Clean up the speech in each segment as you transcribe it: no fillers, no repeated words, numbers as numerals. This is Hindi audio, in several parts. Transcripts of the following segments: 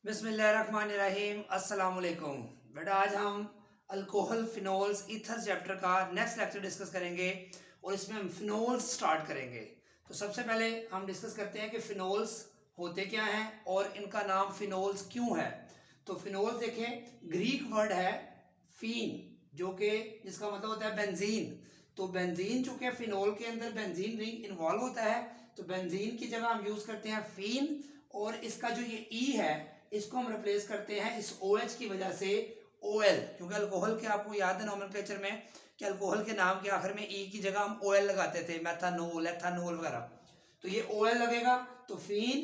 बिस्मिल्लाहिर्रहमानिर्रहीम अस्सलाम वालेकुम। बेटा आज हम अल्कोहल फिनोल्स ईथर चैप्टर का नेक्स्ट लेक्चर डिस्कस करेंगे और इसमें हम फिनोल्स स्टार्ट करेंगे। तो सबसे पहले हम डिस्कस करते हैं कि फिनोल्स होते क्या हैं और इनका नाम फिनोल्स क्यों है। तो फिनोल्स देखें, ग्रीक वर्ड है फीन, जो कि जिसका मतलब होता है बेंजीन। तो बेंजीन चूंकि फिनोल के अंदर बेंजीन रिंग इन्वॉल्व होता है, तो बेंजीन की जगह हम यूज करते हैं फीन, और इसका जो ये ई है इसको हम रिप्लेस करते हैं इस OH की वजह से OL, क्योंकि अल्कोहल के आपको याद है नोमेनक्लेचर में कि अल्कोहल के नाम के आखिर में ई की जगह हम OL लगाते थे, मेथानोल एथानोल वगैरह। तो ये OL लगेगा, तो फीन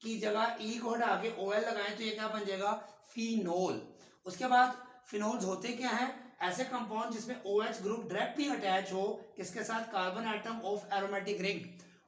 की जगह ई को हटा के OL लगाएं तो ये क्या बन जाएगा, फिनोल। उसके बाद फिनोल्स होते क्या हैं, ऐसे कंपाउंड जिसमें OH ग्रुप डायरेक्टली अटैच हो किसके साथ, carbon atom of aromatic ring.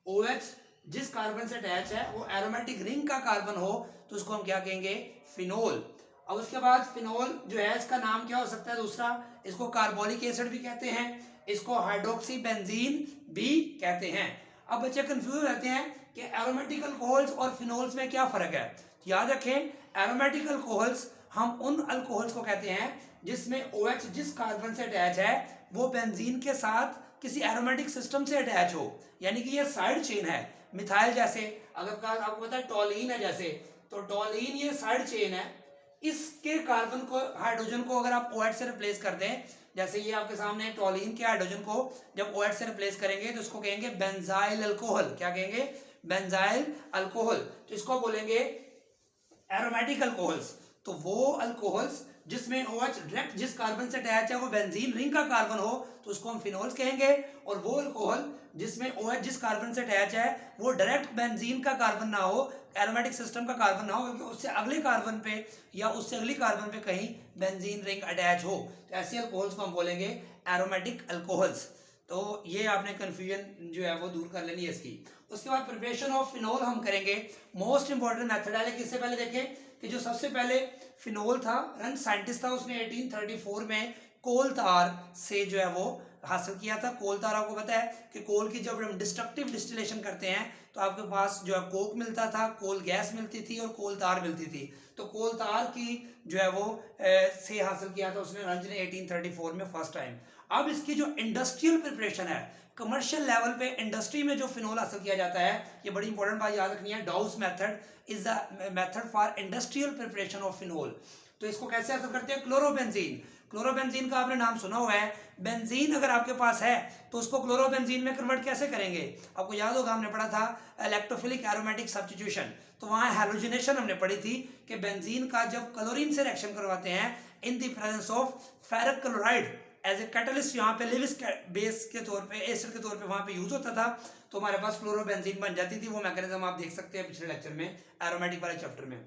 OH जिस कार्बन से अटैच है वो एरोमेटिक रिंग का कार्बन हो तो उसको हम क्या कहेंगे, फिनोल। अब उसके बाद फिनोल जो है इसका नाम क्या हो सकता है दूसरा, इसको कार्बोलिक एसिड भी कहते हैं, इसको हाइड्रोक्सी बेंजीन भी कहते हैं। अब बच्चे कंफ्यूज रहते हैं कि एरोमेटिक अल्कोहल्स और फिनोल्स में क्या फर्क है। तो याद रखें, एरोमेटिक अल्कोहल्स हम उन अल्कोहल्स को कहते हैं जिसमें OH जिस कार्बन से अटैच है वो बेंजीन के साथ किसी एरोमेटिक सिस्टम से अटैच हो, यानी कि ये साइड चेन है। मिथाइल जैसे, अगर आपको पता है टॉलिन है जैसे, तो टॉलिन ये साइड चेन है, इसके कार्बन को हाइड्रोजन को अगर आप OH से रिप्लेस कर दें, जैसे ये आपके सामने टॉलिन के हाइड्रोजन को जब OH से रिप्लेस करेंगे तो इसको कहेंगे बेंजाइल अल्कोहल। क्या कहेंगे, बेंजाइल अल्कोहल। तो इसको बोलेंगे एरोमेटिक अल्कोहल्स। तो वो अल्कोहल्स जिसमें OH डायरेक्ट जिस कार्बन से अटैच है वो बेंजीन रिंग का कार्बन हो तो उसको हम फिनोल्स कहेंगे, और वो अल्कोहल जिसमें OH जिस कार्बन से अटैच है वो डायरेक्ट बेंजीन का कार्बन ना हो, एरोमेटिक सिस्टम का कार्बन ना हो, क्योंकि उससे अगले कार्बन पे या उससे अगली कार्बन पे कहीं बेंजीन रिंग अटैच हो, तो ऐसे अल्कोहल्स को हम बोलेंगे एरोमेटिक अल्कोहल्स। तो ये आपने कंफ्यूजन जो है वो दूर कर लेनी है इसकी। उसके बाद प्रिपरेशन ऑफ फिनोल हम करेंगे। मोस्ट इंपॉर्टेंट मेथड है, किससे पहले देखें कि जो सबसे पहले फिनोल था, रन साइंटिस्ट था, उसने 1834 में कोल तार से जो है वो हासिल किया था। कोल तार आपको पता है कि कोल की जब हम डिस्ट्रक्टिव डिस्टिलेशन करते हैं तो आपके पास जो है कोक मिलता था, कोल गैस मिलती थी और कोल तार मिलती थी। तो कोल तार की जो है वो से हासिल किया था उसने, रंज ने 1834 में फर्स्ट टाइम। अब इसकी जो इंडस्ट्रियल प्रिपरेशन है, कमर्शियल लेवल पे इंडस्ट्री में जो फिनोल हासिल किया जाता है, ये बड़ी इंपॉर्टेंट बात याद रखनी है, Dow's method is the method for industrial preparation of phenol. तो इसको कैसे हासिल करते हैं, क्लोरोबेंजीन। क्लोरोबेंजीन का आपने नाम सुना हुआ है। बेंजीन अगर आपके पास है तो उसको क्लोरोबेंजीन में कन्वर्ट कैसे करेंगे, आपको याद होगा हमने पढ़ा था इलेक्ट्रोफिलिक एरोमेटिक सब्स्टिट्यूशन। तो वहां हैलोजिनेशन हमने पढ़ी थी कि बेंजीन का जब क्लोरीन से रिएक्शन करवाते हैं in the presence of ferric chloride as a catalyst, यहाँ पे लिविस बेस के तौर पे, एसिड के तौर पे वहां पे यूज होता था, तो हमारे पास क्लोरोबेंजीन बन जाती थी। वो मैकेनिज्म आप देख सकते हैं पिछले लेक्चर में, एरोमेटिक वाले चैप्टर में।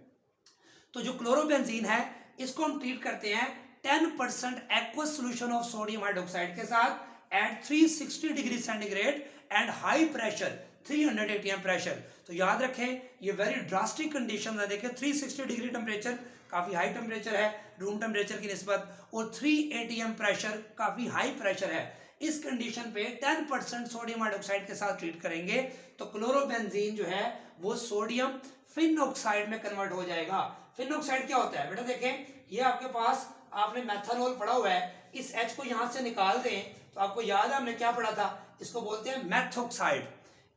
तो जो क्लोरोबेंजीन है इसको हम ट्रीट करते हैं 10% aqueous solution of sodium hydroxide के साथ at 360 degree centigrade and high pressure 300 atm pressure. तो याद रखें ये वेरी ड्रास्टिक कंडीशन है। देखें 360 डिग्री टेम्परेचर काफी हाई टेम्परेचर है रूम टेम्परेचर की निस्बत, और 3 atm प्रेशर काफी हाई प्रेशर है। इस कंडीशन पे 10% सोडियम हाइड्रोक्साइड के साथ ट्रीट करेंगे तो क्लोरोबेंजीन जो है वो सोडियम फिन ऑक्साइड में कन्वर्ट हो जाएगा। फिन ऑक्साइड क्या होता है बेटा, देखें ये आपके पास आपने मेथनॉल पढ़ा हुआ है, इस H को यहां से निकाल दें तो आपको याद है हमने क्या पढ़ा था, इसको बोलते हैं मेथॉक्साइड।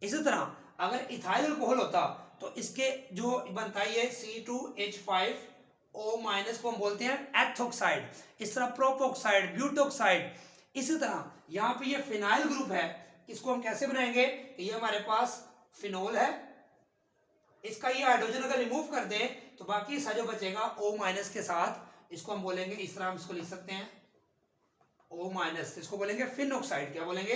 इसी तरह अगर इथाइल अल्कोहल होता तो इसके जो बनता है C2H5O- को हम बोलते हैं एथोक्साइड। इस तरह प्रोपोक्साइड, ब्यूटोक्साइड। इसी तरह यहाँ पे ये फिनाइल ग्रुप है, इसको हम कैसे बनाएंगे, ये हमारे पास फिनोल है, इसका ये हाइड्रोजन अगर रिमूव कर दें तो बाकी हिस्सा जो बचेगा O- के साथ, इसको हम बोलेंगे, इस तरह हम इसको लिख सकते हैं O-, इसको बोलेंगे फिन ऑक्साइड। क्या बोलेंगे,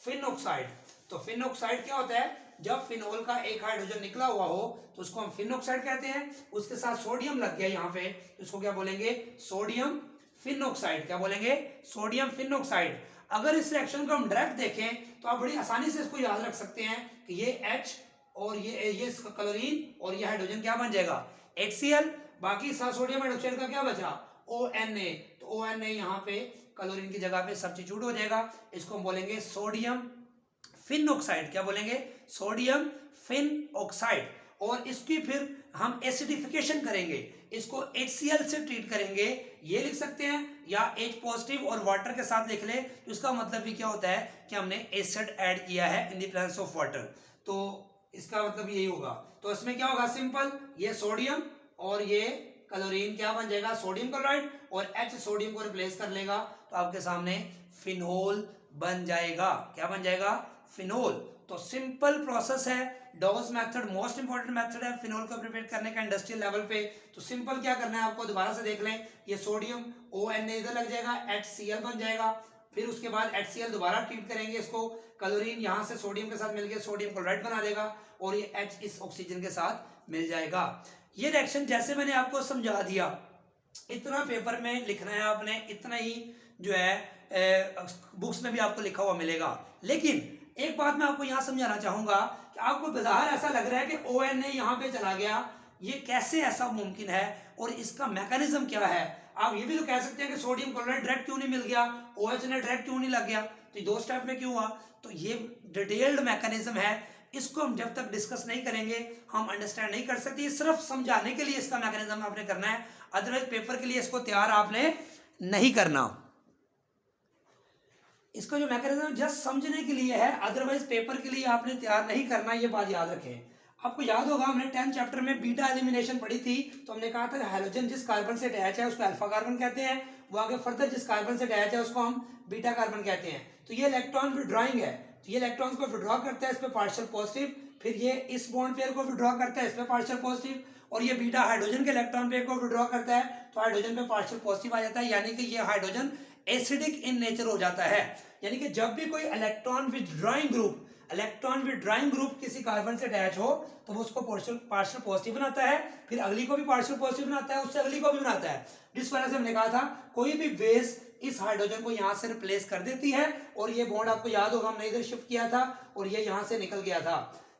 फिन ऑक्साइड। तो फिन ऑक्साइड क्या होता है, जब फिनोल का एक हाइड्रोजन निकला हुआ हो तो उसको हम फिन ऑक्साइड कहते हैं, उसके साथ सोडियम लग गया यहाँ पे तो इसको क्या बोलेंगे, सोडियम फिन ऑक्साइड। क्या बोलेंगे, सोडियम फिन ऑक्साइड। अगर इस रिएक्शन को हम डायरेक्ट देखें तो आप बड़ी आसानी से इसको याद रख सकते हैं कि ये H और ये क्लोरीन और ये हाइड्रोजन क्या बन जाएगा, HCl। बाकी साथ सोडियम हाइड्रोक्साइड का क्या बचा, ONA। तो ONA यहाँ पे क्लोरीन की जगह पे सब्स्टिट्यूट हो जाएगा, इसको हम बोलेंगे सोडियम फिन ऑक्साइड। क्या बोलेंगे, सोडियम फिन ऑक्साइड। और इसकी फिर हम एसिडिफिकेशन करेंगे, इसको HCl से ट्रीट करेंगे, ये लिख सकते हैं, या H पॉजिटिव और वाटर के साथ लिख ले, तो इसका मतलब भी क्या होता है कि हमने एसिड ऐड किया है इन द प्रेजेंस ऑफ वाटर, तो इसका मतलब यही होगा। तो इसमें क्या होगा, सिंपल, ये सोडियम और ये क्लोरीन क्या बन जाएगा, सोडियम क्लोराइड, और H सोडियम को रिप्लेस कर लेगा, तो आपके सामने फिनोल बन जाएगा। क्या बन जाएगा, फिनोल। तो सिंपल प्रोसेस है, Dow's method most important method है फिनोल को प्रिपेयर करने का इंडस्ट्रियल लेवल पे। तो सिंपल क्या करना है आपको, दोबारा से देख लें, ये सोडियम ONA इधर लग जाएगा, HCl बन जाएगा, फिर उसके बाद HCl दोबारा ट्रीट करेंगे इसको, क्लोरीन यहाँ से सोडियम के साथ मिलकर सोडियम क्लोराइड बना देगा, और ये H इस ऑक्सीजन के साथ मिल जाएगा। ये रिएक्शन जैसे मैंने आपको समझा दिया, इतना पेपर में लिखना है आपने, इतना ही जो है बुक्स में भी आपको लिखा हुआ मिलेगा। लेकिन एक बात मैं आपको यहाँ समझाना चाहूंगा कि आपको बाहर ऐसा लग रहा है कि ONA यहाँ पे चला गया, ये कैसे ऐसा मुमकिन है और इसका मैकेनिज्म क्या है। आप ये भी तो कह सकते हैं कि सोडियम क्लोराइड डायरेक्ट क्यों नहीं मिल गया, OH ने डायरेक्ट क्यों नहीं लग गया, तो दो स्टेप में क्यों हुआ। तो ये डिटेल्ड मैकेनिज्म है, इसको हम जब तक डिस्कस नहीं करेंगे हम अंडरस्टैंड नहीं कर सकते। सिर्फ समझाने के लिए इसका मैकेनिज्म आपने करना है, अदरवाइज पेपर के लिए इसको तैयार आपने नहीं करना। इसका जो मैकेनिज्म जस्ट समझने के लिए है, अदरवाइज पेपर के लिए आपने तैयार नहीं करना, ये बात याद रखें। आपको याद होगा हमने 10th चैप्टर में बीटा एलिमिनेशन पढ़ी थी, तो हमने कहा था हाइड्रोजन जिस कार्बन से अटैच है उसको अल्फा कार्बन कहते हैं, वो आगे फर्दर जिस कार्बन से अटैच है उसको हम बीटा कार्बन कहते हैं। तो ये इलेक्ट्रॉन विड्रॉइंग है, तो ये इलेक्ट्रॉन को विड्रॉ करता है, इस पे पार्शियल पॉजिटिव, फिर ये इस बॉन्ड पेयर को विड्रॉ करता है, इस पे पार्शियल पॉजिटिव, और ये बीटा हाइड्रोजन के इलेक्ट्रॉन पेयर को विड्रॉ करता है, तो हाइड्रोजन पे पार्शियल पॉजिटिव आ जाता है, यानी कि ये हाइड्रोजन एसिडिक इन नेचर हो जाता है। यानी कि जब भी कोई इलेक्ट्रॉन विड्रॉइंग ग्रुप किसी कार्बन से अटैच हो तो वो उसको पार्शियल पॉजिटिव बनाता है, फिर अगली को भी पार्शियल पॉजिटिव बनाता है, उससे अगली को भी बनाता है। जिस वजह से हमने कहा था कोई भी बेस इस हाइड्रोजन को यहां से रिप्लेस कर देती है, और ये बॉन्ड आपको याद होगा हमने इधर शिफ्ट किया था और ये यहां से निकल गया था।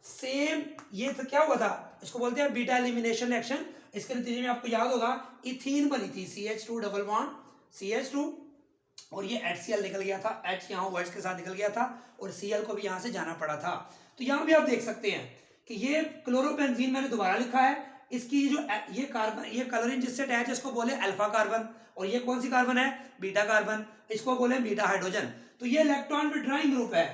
सेम ये तो क्या हुआ था, इसको बोलते हैं बीटा एलिमिनेशन रिएक्शन। इसके नतीजे में आपको याद होगा इथीन बनी थी, CH2 डबल बॉन्ड CH2, और ये HCl निकल गया था, H यहाँ OH के साथ निकल गया था, और Cl को भी यहाँ से जाना पड़ा था। तो यहाँ भी आप देख सकते हैं कि ये क्लोरोबेंजीन मैंने दोबारा लिखा है, इसकी जो ये कार्बन, ये क्लोरीन जिससे अटैच है इसको बोले अल्फा कार्बन, और ये कौन सी कार्बन है, बीटा कार्बन, इसको बोले बीटा हाइड्रोजन। तो ये इलेक्ट्रॉन विड्रॉइंग ग्रुप है।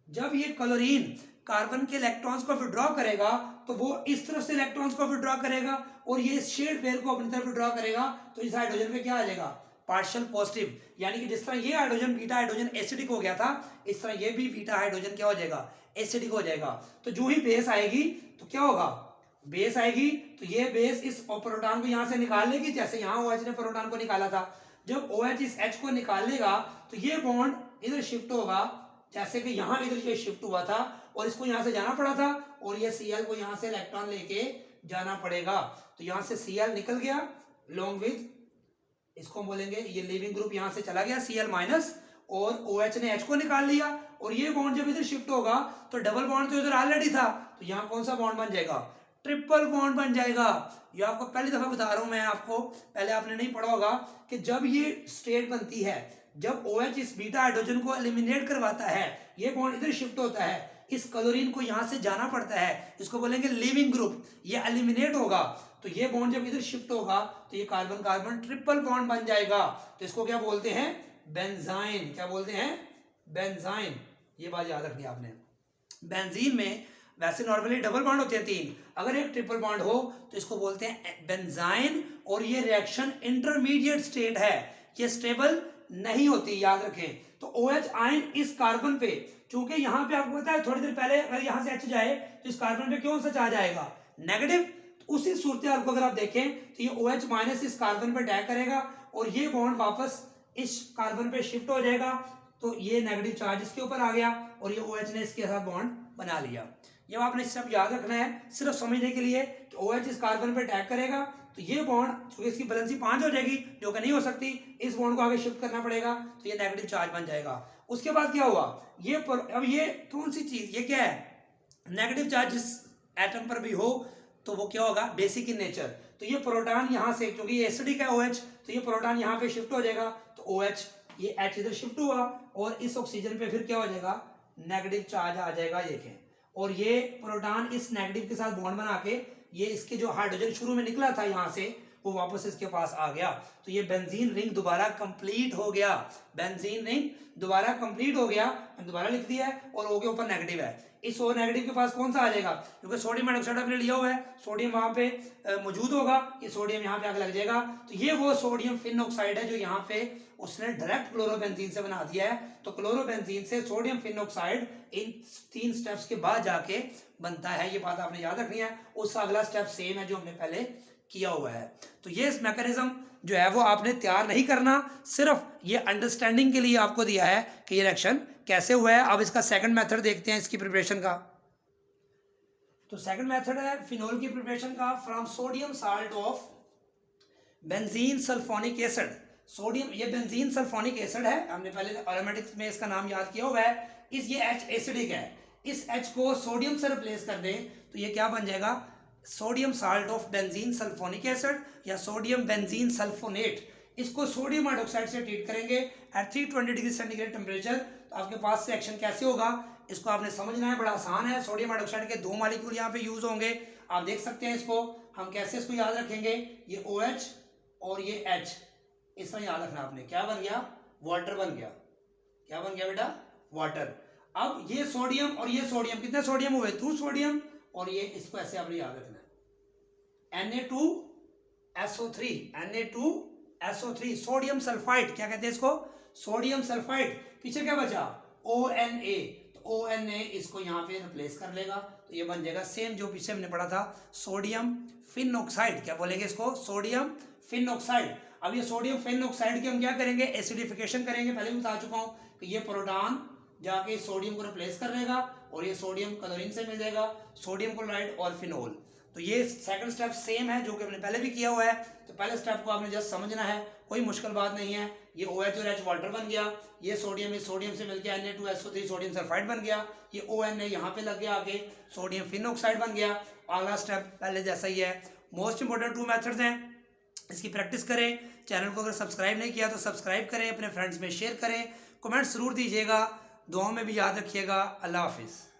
जब ये क्लोरीन कार्बन के इलेक्ट्रॉन्स को विड्रॉ करेगा तो वो इस तरफ से इलेक्ट्रॉन्स को विड्रॉ करेगा, और ये शेड पेयर को अपनी तरफ विड्रॉ करेगा, तो इस हाइड्रोजन पे क्या आ जाएगा, पार्शियल पॉजिटिव। यानी कि जिस तरह ये हाइड्रोजन बीटा हाइड्रोजन एसिडिक हो गया था, इस तरह ये भी बीटा हाइड्रोजन क्या हो जाएगा, एसिडिक हो जाएगा। तो जो ही बेस आएगी तो क्या होगा, बेस आएगी तो ये बेस इस प्रोटॉन को यहां से निकाल लेगी, जैसे यहाँ OH ने प्रोटॉन को निकाला था। जब OH इस H को निकाल लेगा तो ये बॉन्ड इधर शिफ्ट होगा, जैसे कि यहाँ इधर ये शिफ्ट हुआ था और इसको यहाँ से जाना पड़ा था, और ये Cl को यहाँ से इलेक्ट्रॉन लेके जाना पड़ेगा। तो यहाँ से Cl निकल गया लॉन्ग विद, इसको बोलेंगे ये लीविंग ग्रुप यहाँ से चला गया Cl माइनस, और OH ने H को निकाल लिया, और ये बॉन्ड जब इधर शिफ्ट होगा तो डबल बॉन्ड तो इधर ऑलरेडी था, तो यहाँ कौन सा बॉन्ड बन जाएगा, ट्रिपल बॉन्ड बन जाएगा। ये आपको पहली दफा बता रहा हूं मैं आपको, पहले आपने नहीं पढ़ा होगा कि जब ये स्टेट बनती है, जब OH इस बीटा हाइड्रोजन को एलिमिनेट करवाता है, ये बॉन्ड इधर शिफ्ट होता है, इस क्लोरीन को यहां से जाना पड़ता है, इसको बोलेंगे लीविंग ग्रुप, ये एलिमिनेट होगा, तो ये बॉन्ड जब इधर शिफ्ट होगा तो ये कार्बन कार्बन ट्रिपल बॉन्ड बन जाएगा। तो इसको क्या बोलते हैं, बेंजाइन। क्या बोलते हैं, बेंजाइन। ये बात याद रखनी आपने। बेंजीन में वैसे नॉर्मली डबल बॉन्ड होते हैं 3, अगर एक ट्रिपल बॉन्ड हो तो इसको बोलते हैं बेंजाइन, और ये रिएक्शन इंटरमीडिएट स्टेट है, ये स्टेबल नहीं होती, याद रखें। तो OH आयन इस कार्बन पे, चूंकि यहाँ पे आपको पता है थोड़ी देर पहले अगर यहाँ से H जाए तो इस कार्बन पे कौन सा चार्ज आएगा, नेगेटिव। तो उसी सूरत हाल को अगर आप देखें तो ये OH माइनस इस कार्बन पे अटैक करेगा, और ये बॉन्ड वापस इस कार्बन पे शिफ्ट हो जाएगा, तो ये नेगेटिव चार्ज इसके ऊपर आ गया, और ये OH ने इसके साथ बॉन्ड बना लिया। ये आपने सब याद रखना है सिर्फ समझने के लिए कि OH इस कार्बन पे अटैक करेगा, तो ये बॉन्ड चूंकि इसकी वैलेंसी 5 हो जाएगी जो कि नहीं हो सकती, इस बॉन्ड को आगे शिफ्ट करना पड़ेगा, तो ये नेगेटिव चार्ज बन जाएगा। उसके बाद क्या हुआ, ये अब ये कौन सी चीज, ये क्या है, नेगेटिव चार्ज जिस एटम पर भी हो तो वो क्या होगा, बेसिक इन नेचर। तो ये प्रोटॉन यहाँ से, क्योंकि ये एसिडिक है OH, तो ये प्रोटॉन यहाँ पे शिफ्ट हो जाएगा, तो OH ये H इधर शिफ्ट हुआ, और इस ऑक्सीजन पे फिर क्या हो जाएगा, नेगेटिव चार्ज आ जाएगा। देखें और ये प्रोटॉन इस नेगेटिव के साथ बॉन्ड बना के ये इसके जो हाइड्रोजन शुरू में निकला था यहाँ से वो वापस इसके पास आ गया, तो ये बेंजीन रिंग दोबारा कंप्लीट हो गया, बेंजीन रिंग दोबारा कंप्लीट हो गया, दोबारा लिख दिया है, और O के ऊपर नेगेटिव है। इस O नेगेटिव के पास कौन सा आ जाएगा, क्योंकि सोडियम हाइड्रोक्साइड आपने लिया हुआ है, सोडियम वहां पे मौजूद होगा, ये सोडियम यहाँ पे आके लग जाएगा, तो ये वो सोडियम फिन ऑक्साइड है जो यहाँ पे उसने डायरेक्ट क्लोरोबेंजीन से बना दिया है। तो क्लोरोबेंजीन से सोडियम फिन ऑक्साइड इन 3 स्टेप्स के बाद जाके बनता है, ये बात आपने याद रखनी है। उसका अगला स्टेप सेम है जो हमने पहले किया हुआ है। तो ये मैकेनिज्म जो है वो आपने तैयार नहीं करना, सिर्फ ये अंडरस्टैंडिंग के लिए आपको दिया है कि ये रिएक्शन कैसे हुआ है। अब इसका सेकंड मेथड देखते हैं इसकी प्रिपरेशन का। तो सेकंड मेथड है फिनोल की प्रिपरेशन का, from sodium salt of benzene sulphonic acid. Sodium, ये बेंजीन सल्फोनिक एसिड है, हमने पहले एरोमेटिक्स में इसका नाम याद किया हुआ है। इस ये H एसिडिक है, इस H को सोडियम से रिप्लेस कर दें तो ये क्या बन जाएगा, sodium salt of benzene sulphonic acid या सोडियम बेंजीन सल्फोनेट। इसको सोडियम हाइड्रोक्साइड से ट्रीट करेंगे एट 320 डिग्री सेंटीग्रेड टेम्परेचर। तो आपके पास से एक्शन कैसे होगा इसको आपने समझना है, बड़ा आसान है। सोडियम हाइड्रोक्साइड के 2 मॉलिक्यूल यहाँ पे यूज होंगे, आप देख सकते हैं इसको। हम कैसे इसको याद रखेंगे, ये OH और ये H, इस तरह याद रखना आपने। क्या बन गया, वाटर बन गया। क्या बन गया बेटा, वाटर। अब ये सोडियम और ये सोडियम, कितने सोडियम हुए, 2 सोडियम, और ये इसको ऐसे आपने याद रखना है, Na2SO3, Na2SO3 सोडियम सल्फाइड, क्या कहते हैं इसको, सोडियम सल्फाइड। पीछे क्या बचा, ONA, तो ONA इसको यहाँ पे रिप्लेस कर लेगा, तो ये बन जाएगा सेम जो पीछे हमने पढ़ा था, सोडियम फिन ऑक्साइड। क्या बोलेंगे इसको, सोडियम फिन ऑक्साइड। अब ये सोडियम फिन ऑक्साइड की हम क्या करेंगे, एसिडिफिकेशन करेंगे। पहले भी बता चुका हूँ कि ये प्रोटॉन जाके सोडियम को रिप्लेस कर लेगा और ये सोडियम क्लोरीन से मिल जाएगा, सोडियम क्लोराइड और फिनोल। तो ये सेकंड स्टेप सेम है जो कि हमने पहले भी किया हुआ है। तो पहले स्टेप को आपने जस्ट समझना है, कोई मुश्किल बात नहीं है। ये OH और H वाटर बन गया, ये सोडियम इस सोडियम से मिलकर Na2SO3 सोडियम सल्फाइड बन गया, ये ONA यहाँ पे लग गया आगे, सोडियम फिन ऑक्साइड बन गया। अगला स्टेप पहले जैसा ही है। मोस्ट इंपोर्टेंट 2 मेथड्स हैं, इसकी प्रैक्टिस करें। चैनल को अगर सब्सक्राइब नहीं किया तो सब्सक्राइब करें, अपने फ्रेंड्स में शेयर करें, कमेंट जरूर दीजिएगा, दुआओं में भी याद रखिएगा। अल्लाह हाफिज़।